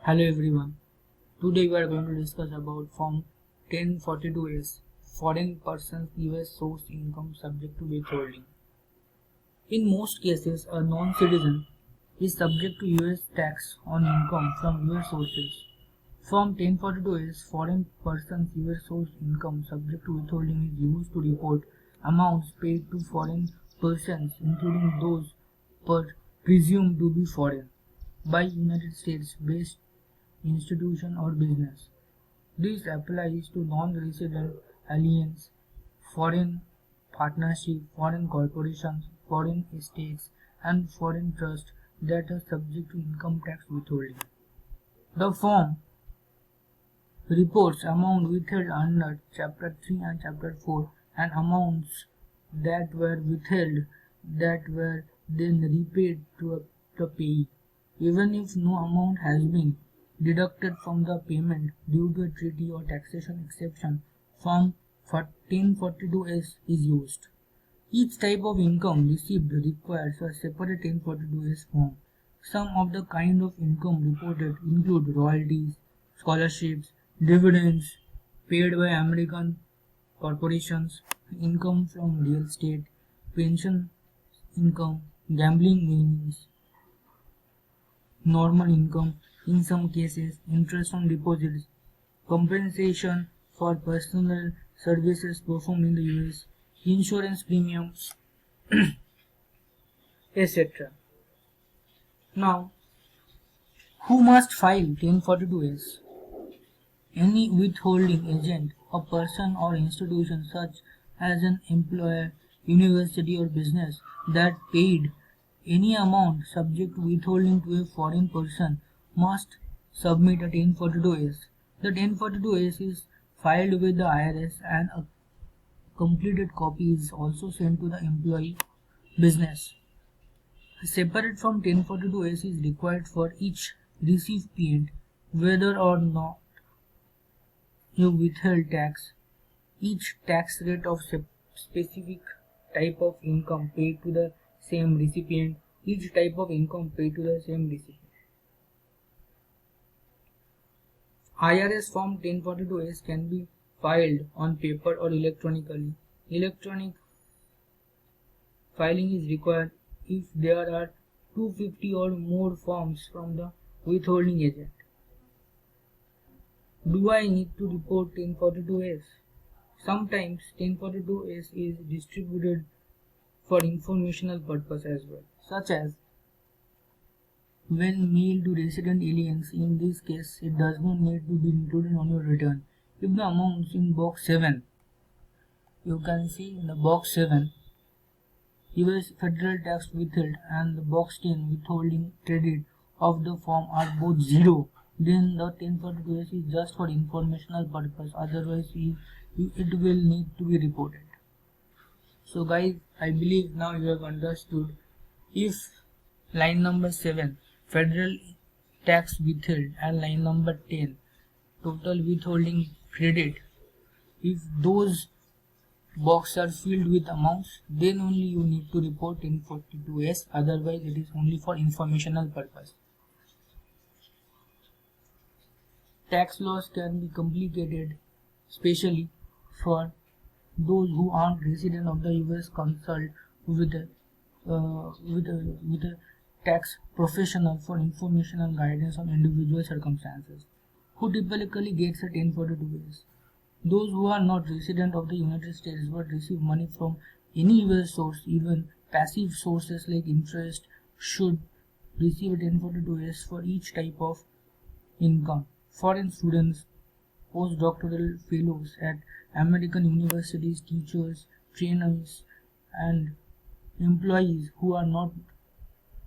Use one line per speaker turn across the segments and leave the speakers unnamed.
Hello everyone. Today we are going to discuss about Form 1042S, Foreign Persons US Source Income Subject to Withholding. In most cases, a non-citizen is subject to US tax on income from US sources. Form 1042S, Foreign Persons US Source Income Subject to Withholding is used to report amounts paid to foreign persons, including those presumed to be foreign, by United States based institution or business. This applies to non-resident aliens, foreign partnership, foreign corporations, foreign estates, and foreign trusts that are subject to income tax withholding. The form reports amount withheld under Chapter 3 and Chapter 4 and amounts that were withheld that were then repaid to the payee, even if no amount has been deducted from the payment due to a treaty or taxation exception. Form 1042S is used. Each type of income received requires a separate 1042S form. Some of the kind of income reported include royalties, scholarships, dividends paid by American corporations, income from real estate, pension income, gambling winnings, normal income, in some cases interest on deposits, compensation for personal services performed in the US, insurance premiums, etc. Now, who must file 1042S? Any withholding agent, a person or institution such as an employer, university or business that paid any amount subject to withholding to a foreign person must submit a 1042S. The 1042S is filed with the IRS and a completed copy is also sent to the employee business. Separate from 1042S is required for each recipient whether or not you withheld tax. Each tax rate of specific type of income paid to the same recipient. Each type of income paid to the same recipient. IRS Form 1042S can be filed on paper or electronically. Electronic filing is required if there are 250 or more forms from the withholding agent. Do I need to report 1042S? Sometimes 1042S is distributed for informational purpose as well, such as when mailed to resident aliens. In this case, it does not need to be included on your return. If the amounts in box 7, you can see in the box 7, US federal tax withheld and the box 10 withholding credit of the form are both 0, then the 1042S is just for informational purpose, otherwise it will need to be reported. So guys, I believe now you have understood. If line number 7 federal tax withheld and line number 10 total withholding credit, if those boxes are filled with amounts, then only you need to report 1042S, otherwise it is only for informational purpose. Tax laws can be complicated, especially for those who aren't resident of the US. Consult with a tax professional for information and guidance on individual circumstances. Who typically gets a 1042S? Those who are not resident of the United States but receive money from any US source, even passive sources like interest, should receive a 1042S for each type of income. Foreign students, postdoctoral fellows at American universities, teachers, trainers, and employees who are not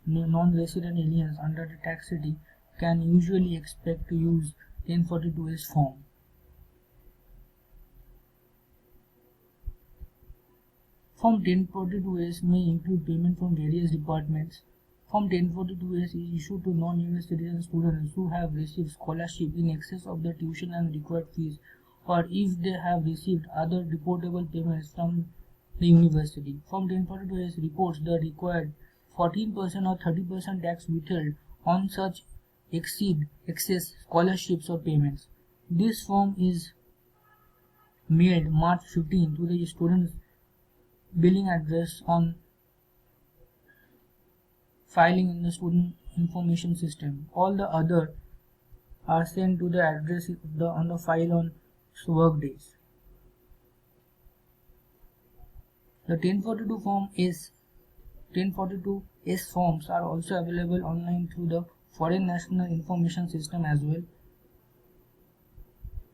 non-resident aliens under the tax treaty can usually expect to use 1042S form. Form 1042S may include payment from various departments. Form 1042S is issued to non-US citizen students who have received scholarship in excess of the tuition and required fees, or if they have received other reportable payments from the university. Form 1042S reports the required 14% or 30% tax withheld on such exceed excess scholarships or payments. This form is mailed March 15 to the student's billing address on filing in the student information system. All the other are sent to the address on the file on work days. The 1042S forms are also available online through the Foreign National Information System as well.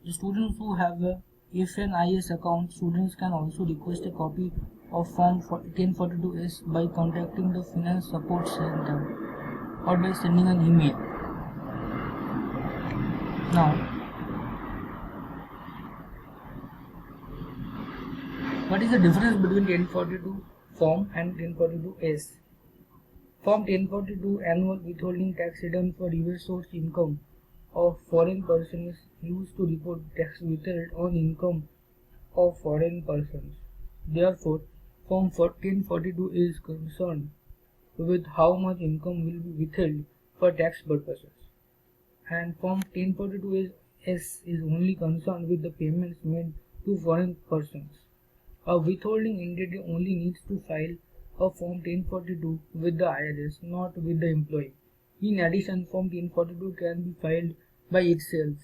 The students who have a FNIS account, students can also request a copy of Form 1042S by contacting the Finance Support Center or by sending an email. Now, what is the difference between 1042 form and 1042S? Form 1042 annual withholding tax return for US source income of foreign person is used to report tax withheld on income of foreign persons. Therefore, Form 1042 is concerned with how much income will be withheld for tax purposes, and Form 1042S is only concerned with the payments made to foreign persons. A withholding entity only needs to file a Form 1042 with the IRS, not with the employee. In addition, Form 1042 can be filed by itself.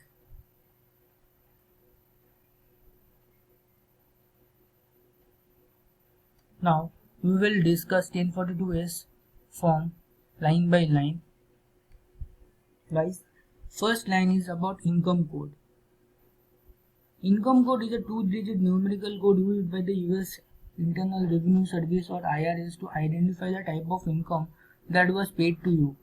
Now, we will discuss 1042S form line by line. Guys, first line is about income code. Income code is a 2-digit numerical code used by the US Internal Revenue Service or IRS to identify the type of income that was paid to you.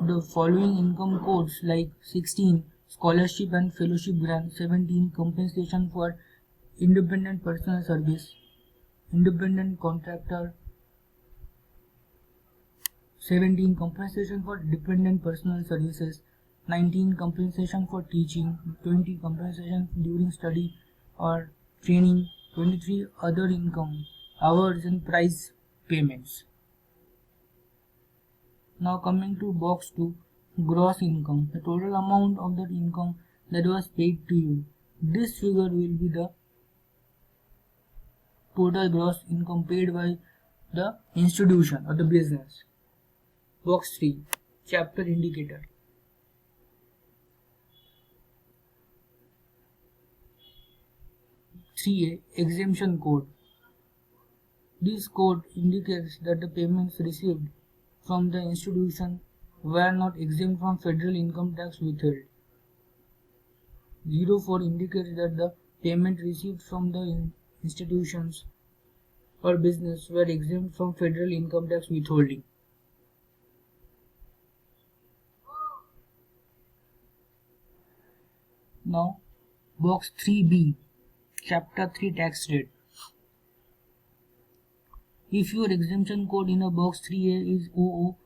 The following income codes like 16 scholarship and fellowship grant, 17 compensation for independent personal service, independent contractor, 17 compensation for dependent personal services, 19 compensation for teaching, 20 compensation during study or training, 23 other income, hours and price payments. Now coming to box 2, gross income, the total amount of that income that was paid to you. This figure will be the total gross income paid by the institution or the business. Box 3, chapter indicator. 3A, exemption code. This code indicates that the payments received from the institution were not exempt from federal income tax withheld. 04 indicates that the payment received from the institutions or business were exempt from federal income tax withholding. Now, box 3B, chapter 3, tax rate. If your exemption code in a box 3A is 00,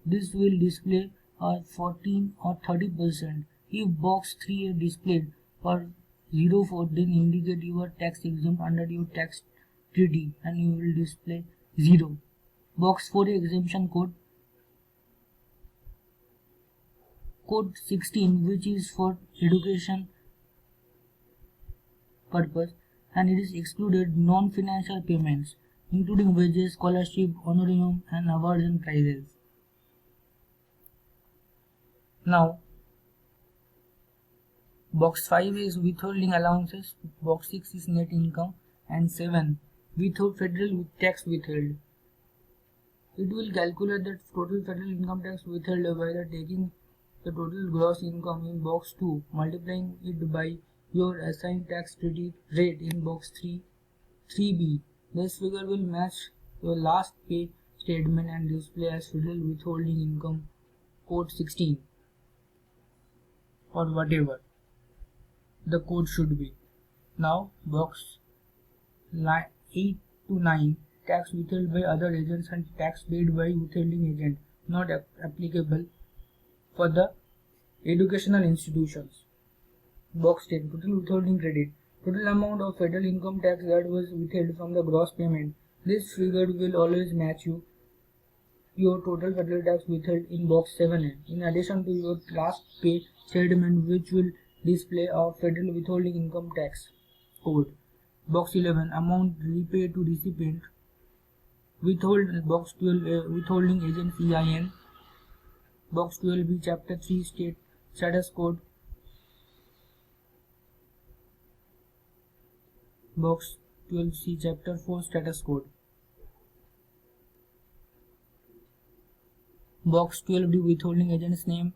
this will display a 14 or 30%. If box 3A displayed for 04, then indicate you are tax exempt under your tax treaty and you will display 0. Box 4A exemption code, code 16, which is for education purpose, and it is excluded non-financial payments including wages, scholarship, honorarium and awards and prizes. Now, box 5 is withholding allowances, box 6 is net income, and 7 withhold federal tax withheld. It will calculate the total federal income tax withheld by taking the total gross income in box 2, multiplying it by your assigned tax treaty rate in box 3B. This figure will match your last pay statement and display as federal withholding income code 16 or whatever the code should be. Now, box 8 to 9, tax withheld by other agents and tax paid by withholding agent, not applicable for the educational institutions. Box 10, total withholding credit, total amount of federal income tax that was withheld from the gross payment. This figure will always match your total federal tax withheld in box 7A. In addition to your last pay statement, which will display a federal withholding income tax code. Box 11, amount repaid to recipient. Box 12, withholding agent EIN. Box 12B, Chapter 3, State Status Code. Box 12C, Chapter 4, Status Code. Box 12D, withholding agent's name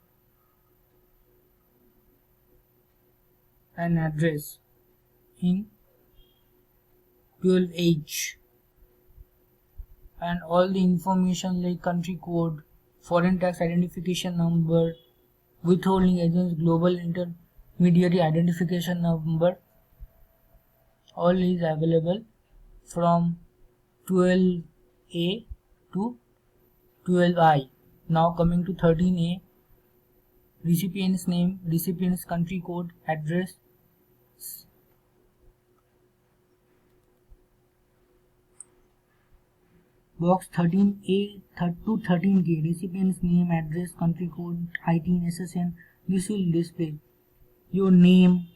and address. In 12H, and all the information like country code, foreign tax identification number, withholding agent's global intermediary identification number, all is available from 12A to 12I. Now coming to 13A, recipient's name, recipient's country code, address. Box 13A to 13K, recipient's name, address, country code, ITIN, SSN. This will display your name,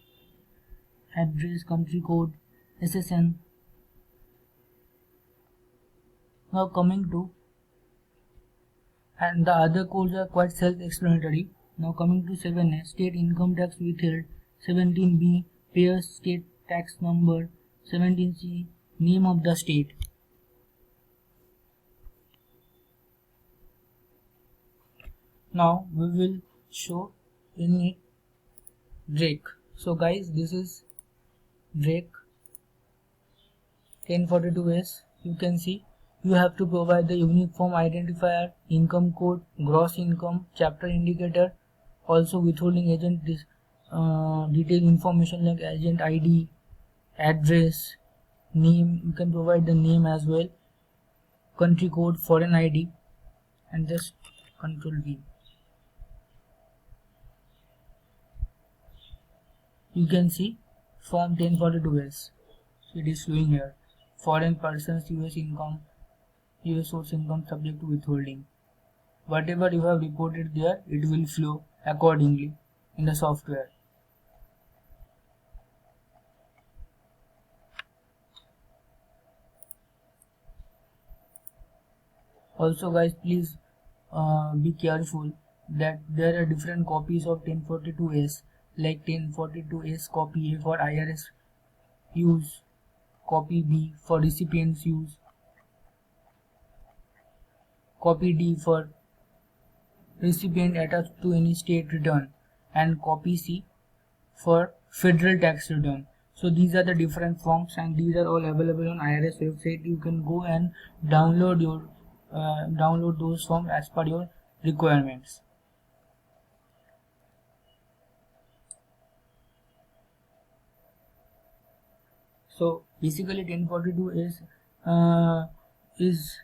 address, country code, SSN. Now coming to, and the other codes are quite self-explanatory. Now coming to 7A, state income tax withheld. 17B, payer's state tax number. 17C, name of the state. Now we will show in it Drake. So guys, this is Drake 1042S. You can see you have to provide the unique form identifier, income code, gross income, chapter indicator, also withholding agent detailed information like agent ID, address, name. You can provide the name as well, country code, foreign ID, and just Control V. You can see form 1042S. It is showing here. Foreign persons US income, US source income subject to withholding. Whatever you have reported there, it will flow accordingly in the software. Also guys, please be careful that there are different copies of 1042S, like 1042S copy A for IRS use, copy B for recipient's use, copy D for recipient attached to any state return, and copy C for federal tax return. So these are the different forms, and these are all available on IRS website. You can go and download those forms as per your requirements. So basically 1042 is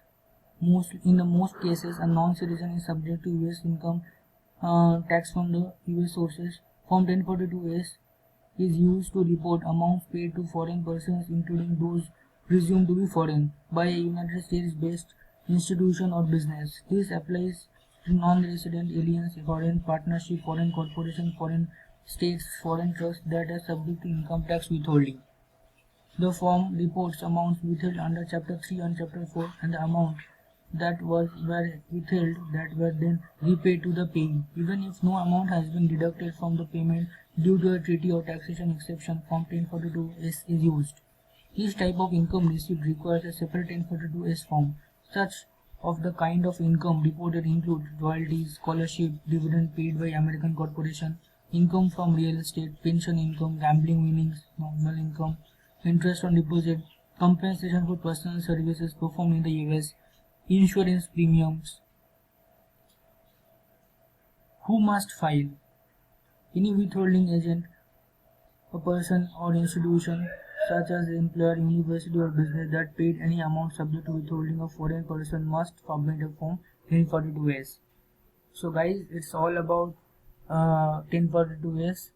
in the most cases a non-citizen is subject to US income tax from the US sources. Form 1042S is used to report amounts paid to foreign persons, including those presumed to be foreign, by a United States based institution or business. This applies to non-resident aliens, foreign partnership, foreign corporation, foreign states, foreign trusts that are subject to income tax withholding. The form reports amounts withheld under Chapter 3 and Chapter 4 and the amount that were withheld that were then repaid to the payee. Even if no amount has been deducted from the payment due to a treaty or taxation exception, Form 1042S is used. Each type of income received requires a separate 1042S form. Such of the kind of income reported include royalties, scholarship, dividend paid by American corporation, income from real estate, pension income, gambling winnings, normal income, interest on deposit, compensation for personal services performed in the US, insurance premiums. Who must file? Any withholding agent, a person or institution such as employer, university or business that paid any amount subject to withholding of foreign person must submit a form 1042S. So guys, it's all about 1042S.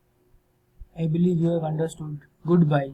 I believe you have understood. Goodbye.